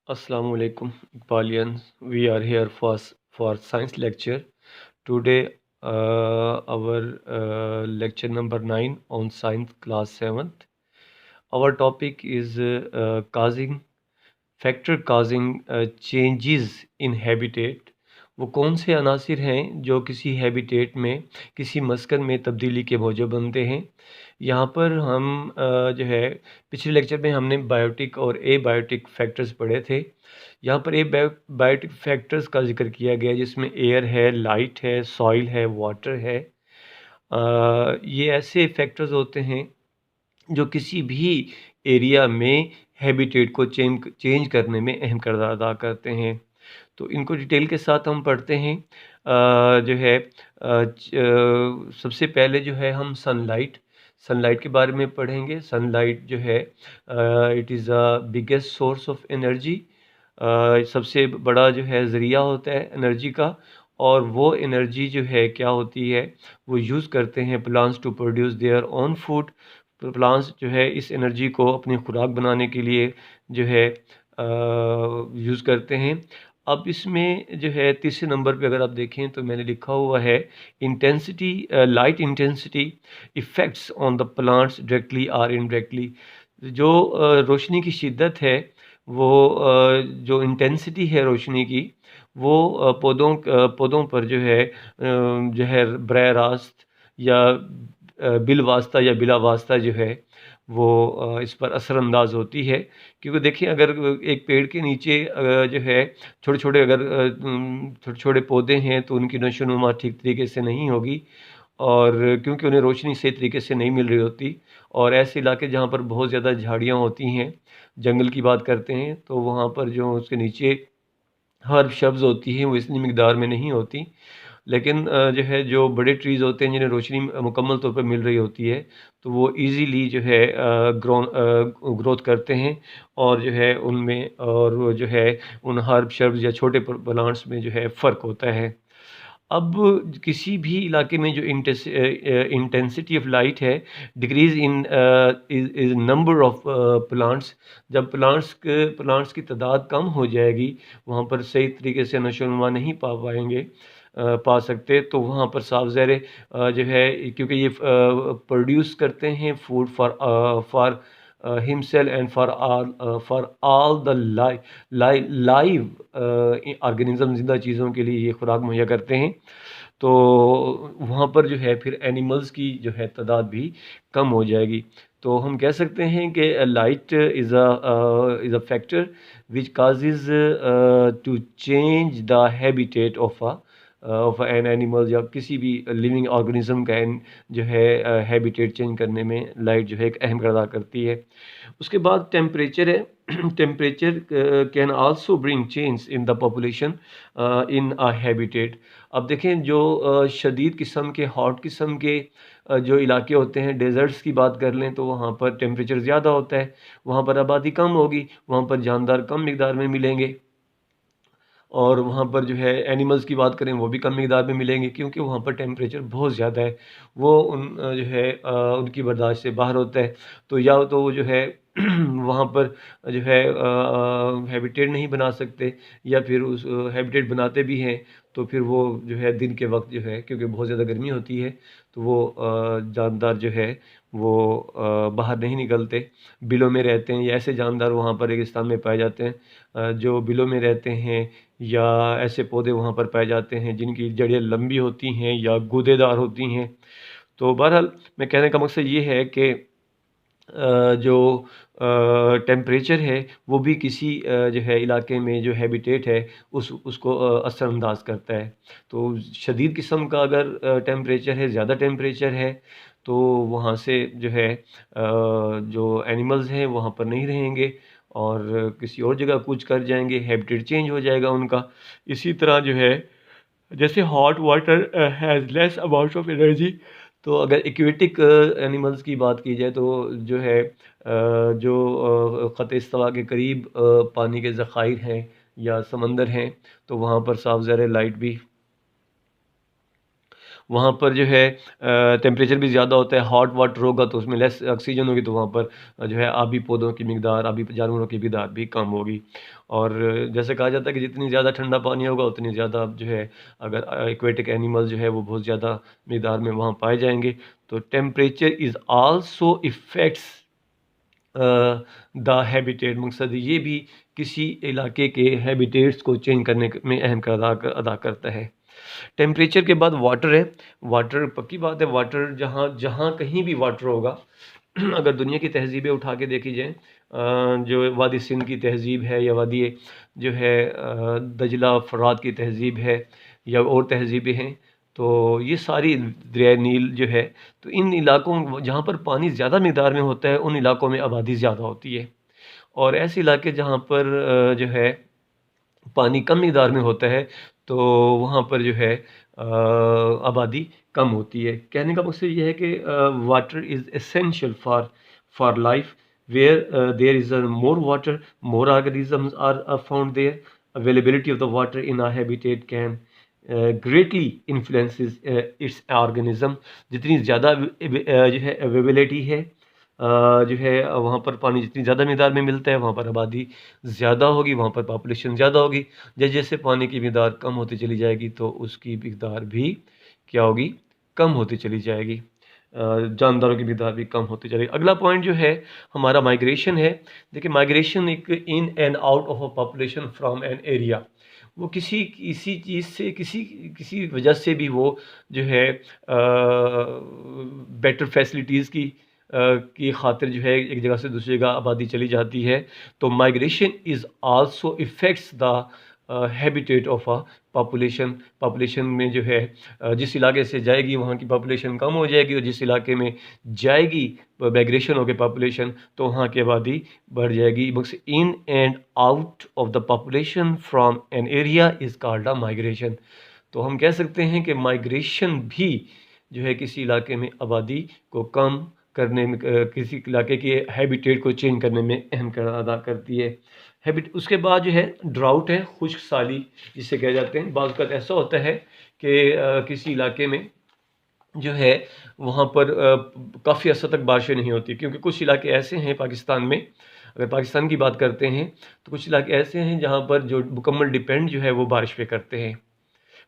Assalamu alaikum, Iqbalians. We are here for science lecture. Today, our lecture number 9 on science class 7th. Our topic is factor causing changes in habitat. वो कौन से अनासिर हैं जो किसी habitat में, किसी मस्कन में तब्दीली के मौजब बनते हैं। यहाँ पर हम जो है पिछले लेक्चर में हमने बायोटिक और ए बायोटिक फैक्टर्स पढ़े थे। यहाँ पर ए बायोटिक फैक्टर्स का जिक्र किया गया जिसमें एयर है, लाइट है, सॉइल है, वाटर है। ये ऐसे फैक्टर्स होते हैं जो किसी भी एरिया में हैबिटेट को चेंज करने में अहम किरदार अदा करते हैं। तो इनको डिटेल के साथ हम पढ़ते हैं। जो है सबसे पहले जो है हम सनलाइट के बारे में पढ़ेंगे। सनलाइट जो है it is the biggest source of energy. सबसे बड़ा जो है ज़रिया होता है एनर्जी का, और वो एनर्जी जो है क्या होती है, वो यूज़ करते हैं plants to produce their own food. Plants जो है इस एनर्जी को अपनी खुराक बनाने के लिए जो है यूज़ करते हैं। अब इसमें जो है तीसरे नंबर पे अगर आप देखें तो मैंने लिखा हुआ है intensity, light intensity effects on the plants directly और इनडायरेक्टली। जो रोशनी की शिद्दत है, वो जो इंटेंसिटी है रोशनी की, वो पौधों पर जो है बरह रास्त या बिल वास्ता या बिला वास्ता जो है वो इस पर असरअंदाज होती है। क्योंकि देखिए अगर एक पेड़ के नीचे जो है छोटे छोटे पौधे हैं तो उनकी नशोनुमा ठीक तरीके से नहीं होगी, और क्योंकि उन्हें रोशनी सही तरीके से नहीं मिल रही होती। और ऐसे इलाके जहाँ पर बहुत ज़्यादा झाड़ियाँ होती हैं, जंगल की बात करते हैं, तो वहाँ पर जो उसके नीचे हर्ब शब्ज़ होती हैं वो इतनी मिकदार में नहीं होती। लेकिन जो है जो बड़े ट्रीज़ होते हैं जिन्हें रोशनी मुकम्मल तौर पर मिल रही होती है, तो वो ईज़िली जो है ग्रोथ करते हैं, और जो है उनमें और वो जो है उन हर्ब शर्ब्स या छोटे प्लांट्स में जो है फ़र्क होता है। अब किसी भी इलाके में जो इंटेंसिटी ऑफ लाइट है decrease in is number of plants. जब प्लांट्स की तादाद कम हो जाएगी, वहाँ पर सही तरीके से नशोनुमा नहीं पा सकते, तो वहाँ पर साफ ज़ाहिर है जो है क्योंकि ये प्रोड्यूस करते हैं food for himself and for all the live organism, ज़िंदा चीज़ों के लिए ये खुराक मुहैया करते हैं। तो वहाँ पर जो है फिर एनिमल्स की जो है तादाद भी कम हो जाएगी। तो हम कह सकते हैं कि light is a factor which causes to change the habitat of an animal, या किसी भी लिविंग ऑर्गेनिज्म का जो है हैबिटेट चेंज करने में लाइट जो है एक अहम किरदार करती है। उसके बाद टेम्परेचर है। Temperature can also bring change in the population in a habitat. अब देखें जो शदीद किस्म के, हॉट किस्म के जो इलाके होते हैं, डेजर्ट्स की बात कर लें, तो वहाँ पर टेम्परेचर ज़्यादा होता है, वहाँ पर आबादी कम होगी, वहाँ पर जानदार कम मिकदार में मिलेंगे, और वहाँ पर जो है एनिमल्स की बात करें वो भी कम मिकदार में मिलेंगे, क्योंकि वहाँ पर टेम्परेचर बहुत ज़्यादा है, वो जो है उनकी बर्दाश्त से बाहर होता है। तो या तो वो जो है वहाँ पर जो है हैबिटेट नहीं बना सकते, या फिर उस हैबिटेट बनाते भी हैं तो फिर वो जो है दिन के वक्त जो है क्योंकि बहुत ज़्यादा गर्मी होती है, तो वो जानदार जो है वो बाहर नहीं निकलते, बिलों में रहते हैं, या ऐसे जानदार वहाँ पर रेगिस्तान में पाए जाते हैं जो बिलों में रहते हैं, या ऐसे पौधे वहाँ पर पाए जाते हैं जिनकी जड़ें लंबी होती हैं या गूदेदार होती हैं। तो बहरहाल मैं कहने का मकसद ये है कि जो टेम्परेचर है वो भी किसी जो है इलाके में जो हैबिटेट है उसको असरअंदाज करता है। तो शदीद किस्म का अगर टेम्परेचर है, ज़्यादा टेम्परेचर है, तो वहाँ से जो है जो एनिमल्स हैं वहाँ पर नहीं रहेंगे और किसी और जगह कूच कर जाएंगे, हैबिटेट चेंज हो जाएगा उनका। इसी तरह जो है जैसे hot water has less amount of energy, तो अगर एक्वेटिक एनिमल्स की बात की जाए तो जो है जो ख़त इस्तवा के करीब पानी के ज़ख़ाइर हैं या समंदर हैं, तो वहाँ पर साफ ज़ाहिर लाइट भी वहाँ पर जो है टेम्परेचर भी ज़्यादा होता है, हॉट वाटर होगा तो उसमें लेस ऑक्सीजन होगी, तो वहाँ पर जो है आबी पौधों की मिकदार, आबी जानवरों की मिकदार भी कम होगी। और जैसे कहा जाता है कि जितनी ज़्यादा ठंडा पानी होगा उतनी ज़्यादा जो है, अगर एक्वेटिक एनिमल जो है वो बहुत ज़्यादा मिकदार में वहाँ पाए जाएंगे। तो temperature is also effects the habitat, मकसद ये भी किसी इलाके के हैबिटेट्स को चेंज करने में अहम किरदार अदा करता है। टेम्परेचर के बाद वाटर है। वाटर पक्की बात है, वाटर जहाँ जहाँ कहीं भी वाटर होगा अगर दुनिया की तहज़ीबें उठा के देखी जाएँ, जो वादी सिंध की तहज़ीब है या वादी जो है दजला फ़रात की तहज़ीब है या और तहज़ीबें हैं, तो ये सारी दरियाए नील जो है, तो इन इलाकों जहाँ पर पानी ज़्यादा मिक़दार में होता है उन इलाकों में आबादी ज़्यादा होती है, और ऐसे इलाके जहाँ पर जो है पानी कम मिक़दार में होता है तो वहाँ पर जो है आबादी कम होती है। कहने का मकसद ये है कि water is essential for life, where there is more water, more organisms are found there. Availability of the water in our habitat can greatly influences its organism. जितनी ज़्यादा जो है अवेलेबिलिटी है, जो है वहाँ पर पानी जितनी ज़्यादा मिक़दार में मिलता है वहाँ पर आबादी ज़्यादा होगी, वहाँ पर पॉपुलेशन ज़्यादा होगी। जैसे जैसे पानी की मिक़दार कम होती चली जाएगी तो उसकी मिक़दार भी क्या होगी, कम होती चली जाएगी, जानदारों की मिक़दार भी कम होती चलेगी। अगला पॉइंट जो है हमारा माइग्रेशन है। देखिए माइग्रेशन एक in and out of a population from an area, वो किसी किसी चीज़ से किसी किसी वजह से भी वो जो है बेटर फैसिलिटीज़ की खातिर जो है एक जगह से दूसरी जगह आबादी चली जाती है। तो migration is also effects the habitat of a population. Population में जो है जिस इलाके से जाएगी वहाँ की पॉपुलेशन कम हो जाएगी, और जिस इलाके में जाएगी माइग्रेशन हो गई पॉपुलेशन तो वहाँ की आबादी बढ़ जाएगी। बस in and out of the population from an area is called a migration. तो हम कह सकते हैं कि माइग्रेशन भी जो है किसी इलाके में आबादी को कम करने में, किसी इलाके के हैबिटेट को चेंज करने में अहम किरदार अदा करती है। हैबिट उसके बाद जो है ड्राउट है, खुश्क साली जिसे कह जाते हैं। बाज़ वक़्त ऐसा होता है कि किसी इलाके में जो है वहाँ पर काफ़ी अर्सा तक बारिशें नहीं होती, क्योंकि कुछ इलाके ऐसे हैं पाकिस्तान में, अगर पाकिस्तान की बात करते हैं तो कुछ इलाके ऐसे हैं जहाँ पर जो मुकम्मल डिपेंड जो है वो बारिश पे करते हैं।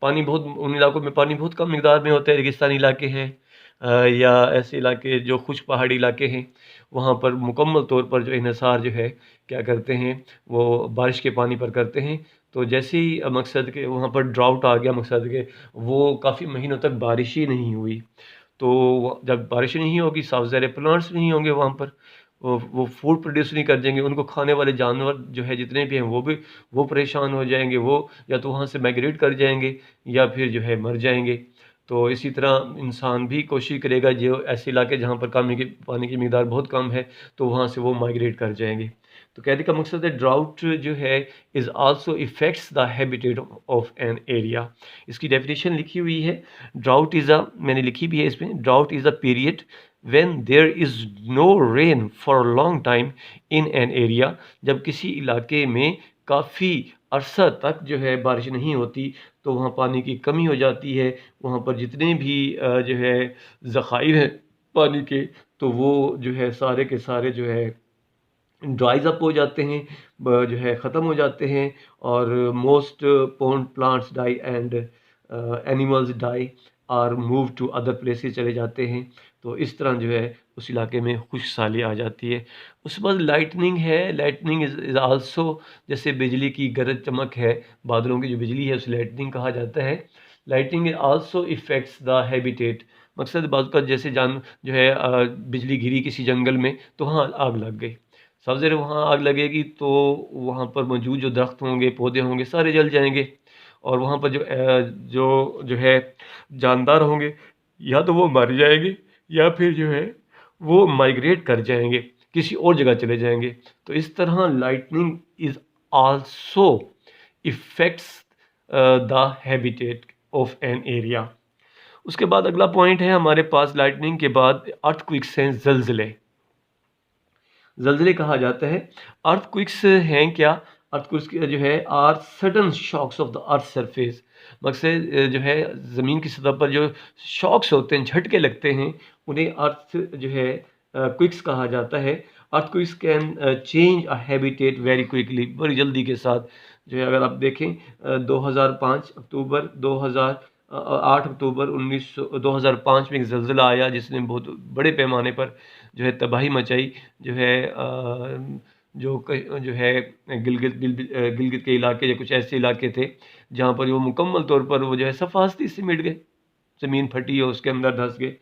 पानी बहुत उन इलाकों में पानी बहुत कम मिक़दार में होता है, रेगिस्तानी इलाके हैं या ऐसे इलाके जो खुश्क पहाड़ी इलाके हैं, वहाँ पर मुकम्मल तौर पर जो इन्हिसार जो है क्या करते हैं वो बारिश के पानी पर करते हैं। तो जैसे ही मकसद के वहाँ पर ड्राउट आ गया, मकसद के वो काफ़ी महीनों तक बारिश ही नहीं हुई, तो जब बारिश नहीं होगी साफ ज़ाहिर प्लांट्स नहीं होंगे वहाँ पर, वो फूड प्रोड्यूस नहीं कर जाएंगे, उनको खाने वाले जानवर जो है जितने भी हैं वो परेशान हो जाएंगे, वो या तो वहाँ से माइग्रेट कर जाएंगे या फिर जो है मर जाएंगे। तो इसी तरह इंसान भी कोशिश करेगा जो ऐसे इलाके जहाँ पर पानी की मिक़दार बहुत कम है तो वहाँ से वो माइग्रेट कर जाएंगे। तो कहने का मकसद है ड्राउट जो है is also effects the habitat of an area. इसकी डेफिनेशन लिखी हुई है, ड्राउट इज़ अ, मैंने लिखी भी है इसमें, drought is a period when there is no rain for a long time in an area. जब किसी इलाके में काफ़ी अरसा तक जो है बारिश नहीं होती तो वहाँ पानी की कमी हो जाती है, वहाँ पर जितने भी जो है ज़खायर हैं पानी के तो वो जो है सारे के सारे जो है ड्राइज अप हो जाते हैं, जो है ख़त्म हो जाते हैं, और most pond plants die and animals die or move to other places चले जाते हैं। तो इस तरह जो है उस इलाके में खुश्क साली आ जाती है। उसके बाद लाइटनिंग है। लाइटनिंग इज़ आल्सो, जैसे बिजली की गरज चमक है, बादलों की जो बिजली है उसे लाइटनिंग कहा जाता है। Lightning also effects the habitat. मकसद बात का जैसे जो है बिजली गिरी किसी जंगल में तो वहाँ आग लग गई, सब ज़रा वहाँ आग लगेगी तो वहाँ पर मौजूद जो दरख्त होंगे पौधे होंगे सारे जल जाएंगे, और वहाँ पर जो है जानदार होंगे या तो वो मर जाएंगे या फिर जो है वो माइग्रेट कर जाएंगे, किसी और जगह चले जाएंगे। तो इस तरह lightning is also effects the habitat of an area. उसके बाद अगला पॉइंट है हमारे पास, लाइटनिंग के बाद अर्थक्वेक्स हैं, ज़लज़ले। ज़लज़ले कहा जाता है। अर्थक्वेक्स हैं क्या? अर्थक्वेक्स जो है are sudden shocks of the earth surface, मकसद जो है ज़मीन की सतह पर जो शॉक्स होते हैं, झटके लगते हैं, उन्हें अर्थ जो है क्विक्स कहा जाता है। Earthquakes can change a habitat very quickly, बड़ी जल्दी के साथ जो है। अगर आप देखें 2005 अक्टूबर 2000 8 अक्टूबर 2005 में एक ज़लज़ला आया जिसने बहुत बड़े पैमाने पर जो है तबाही मचाई। जो है जो है गिलगित के इलाके या कुछ ऐसे इलाके थे जहाँ पर वो मुकम्मल तौर पर वो जो है सफास्ती से मिट गए, ज़मीन फटी और उसके अंदर धंस गए।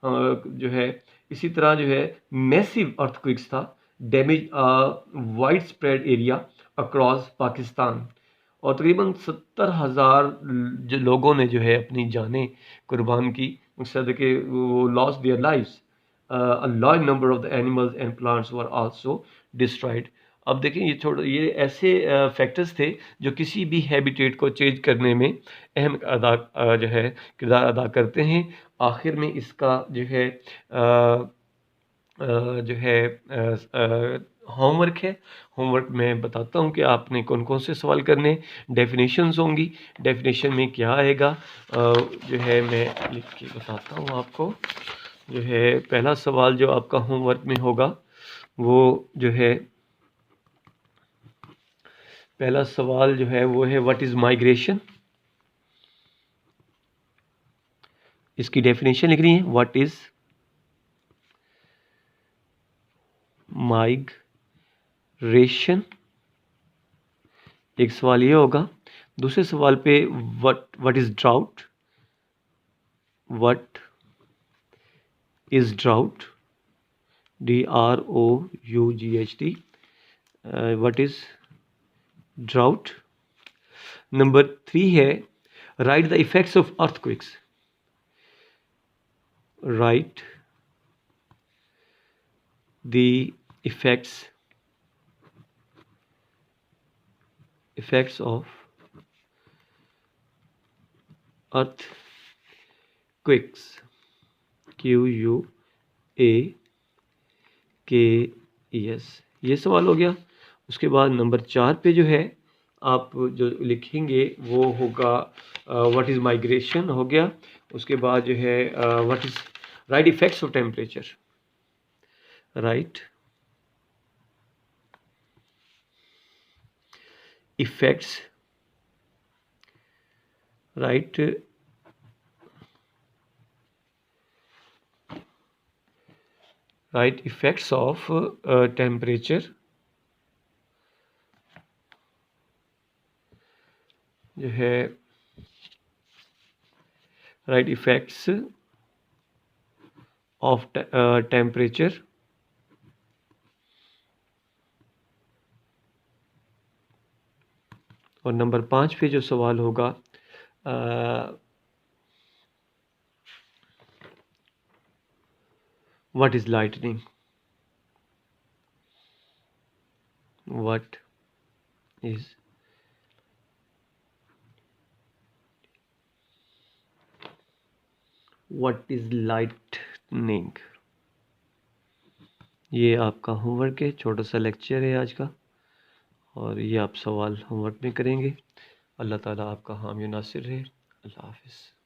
जो है इसी तरह जो है मैसिव अर्थक्वेक्स था, damage wide spread area across Pakistan, और तकरीबन 70,000 जो लोगों ने जो है अपनी जानें कुर्बान की, मकसद कि वो loss their lives, a large number of the animals and plants were also destroyed. अब देखें ये ऐसे फैक्टर्स थे जो किसी भी हैबिटेट को चेंज करने में अहम जो है किरदार अदा करते हैं। आखिर में इसका जो है जो है होमवर्क है। होमवर्क मैं बताता हूँ कि आपने कौन कौन से सवाल करने। डेफिनेशंस होंगी, डेफिनेशन में क्या आएगा जो है मैं लिख के बताता हूँ आपको। जो है पहला सवाल जो आपका होमवर्क में होगा वो जो है, पहला सवाल जो है वो है व्हाट इज़ माइग्रेशन। इसकी डेफिनेशन लिख रही है, व्हाट इज़ माइग्रेशन। एक सवाल ये होगा। दूसरे सवाल पे what is drought, what is drought, DROUGHT, what is drought. Number 3 है right the effects of earthquakes, right the effects of earthquakes, QUAKES। ये सवाल हो गया। उसके बाद नंबर 4 पे जो है आप जो लिखेंगे वो होगा व्हाट इज़ माइग्रेशन हो गया। उसके बाद जो है what is right effects of temperature, right effects, right effects of temperature, जो है राइट इफेक्ट्स ऑफ टेम्परेचर। और नंबर 5 पे जो सवाल होगा what is lightning, what is lightning. ये आपका होमवर्क है, छोटा सा लेक्चर है आज का, और ये आप सवाल होमवर्क में करेंगे। अल्लाह ताला आपका हामी नासिर है। अल्लाह हाफ़िज़।